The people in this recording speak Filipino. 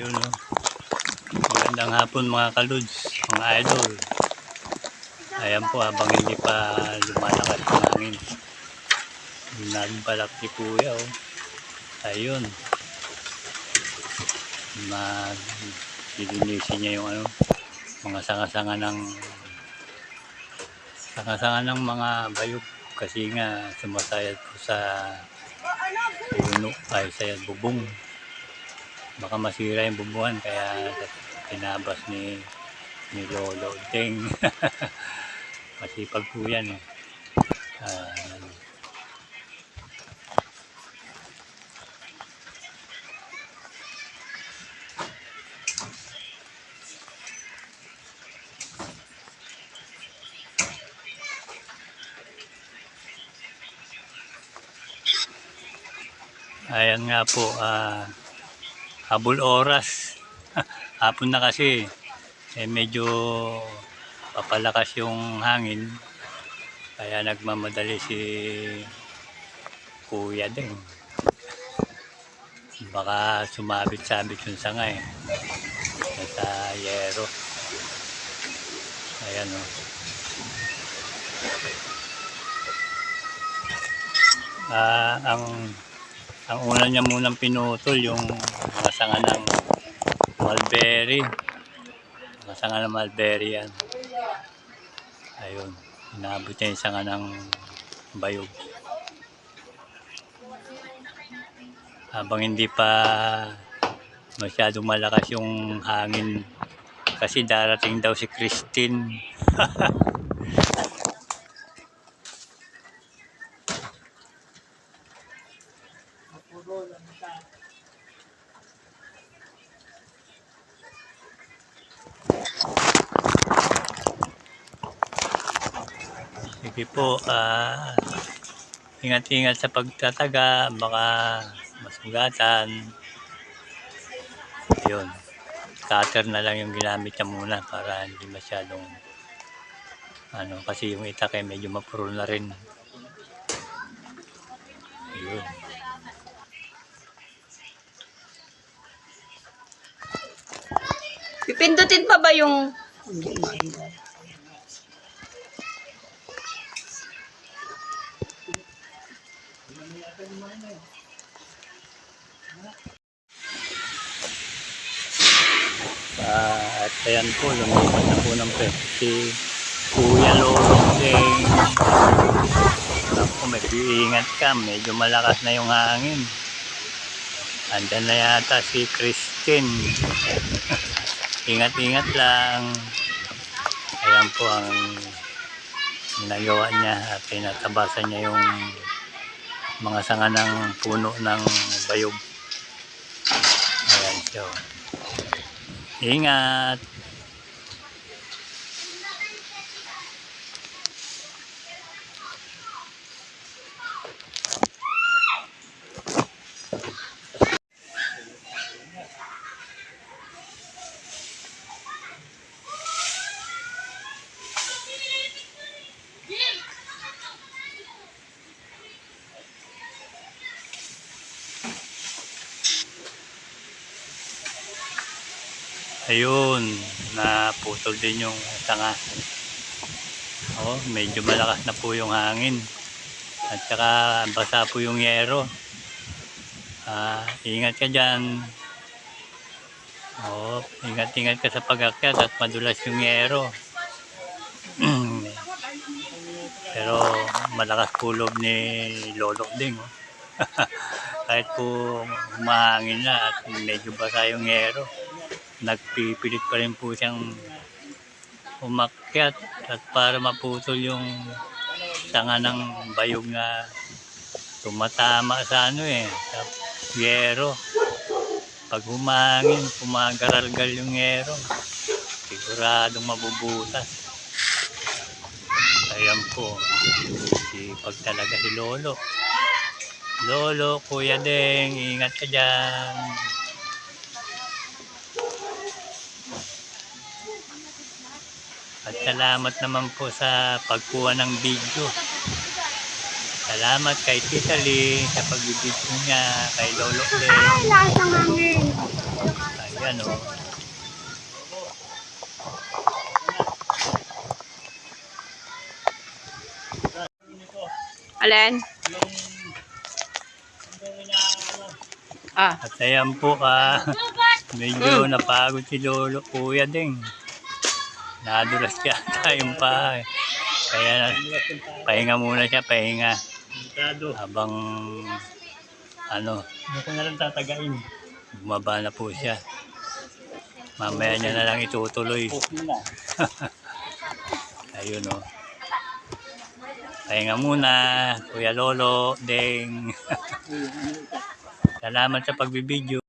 Ayun o. Magandang hapon mga kaluds, mga idol. Ayan po habang hindi pa lumalakas ang hangin. Hindi natin palak si kuya o. Ayun. Lilinisin niya yung mga sanga-sanga ng mga bayog. Kasi nga sumasayad po sa puno ay sa bubong. Baka masira yung bubuhan kaya tinabas ni Lolo Deng. Masipag po yan eh. Ayan nga po, habol oras. Hapon na kasi, medyo papalakas yung hangin. Kaya nagmamadali si Kuya Deng. Baka sumabit-sabit yung sanga eh. Sa yero. Ayan o. Ang una niya munang pinutol yung mga sanga ng mulberry. Mga sanga ng mulberry yan. Ayun. Inabot niya yung sanga ng bayog. Habang hindi pa masyadong malakas yung hangin. Kasi darating daw si Christine. Sige po, ingat-ingat sa pagtataga, baka masugatan. Yun, cutter na lang yung ginamit niya muna para hindi masyadong kasi yung itak ay medyo mapuro na rin. Yun. Pipindutin pa ba yung... At ayan po, lumipat na po ng si Kuya Lolo Deng. Ako, mag-iingat ka, medyo malakas na yung hangin. Andyan na yata si Christine. Ingat-ingat lang. Ayan po ang ginagawa niya at tinatabasan niya yung mga sanga ng puno ng bayog. Ayan siya. Ingat! Ayun, naputol din yung sanga. Medyo malakas na po yung hangin. At saka basa po yung yero. Ingat ka dyan. Ingat-ingat ka sa pag-akyat at madulas yung yero. Pero malakas po loob ni Lolo Deng. Kahit po humahangin na at medyo basa yung yero, nagpipilit pa rin po siyang umakyat at para maputol yung sanga ng bayog na tumatama sa sa yero. Pag humangin, pumagaralgal yung yero, siguradong mabubutas. Ayan po, sipag talaga si Lolo. Lolo, Kuya Deng, ingat ka dyan. At salamat naman po sa pagkuha ng video. Salamat kay Tita Lee sa pag-video niya, kay Lolo Deng. Ay, lakas ng hangin. Yan o. Alin? Ah. At ayan po, medyo napagod si Lolo Kuya Ding. Nadulas yata yung pa. Kaya pahinga muna siya, pahinga. Habang hindi ko na lang tatagain. Bumaba na po siya. Mamaya niya na lang itutuloy. Ayun o. Pahinga muna, Kuya Lolo Ding. Salamat sa pagbibideo.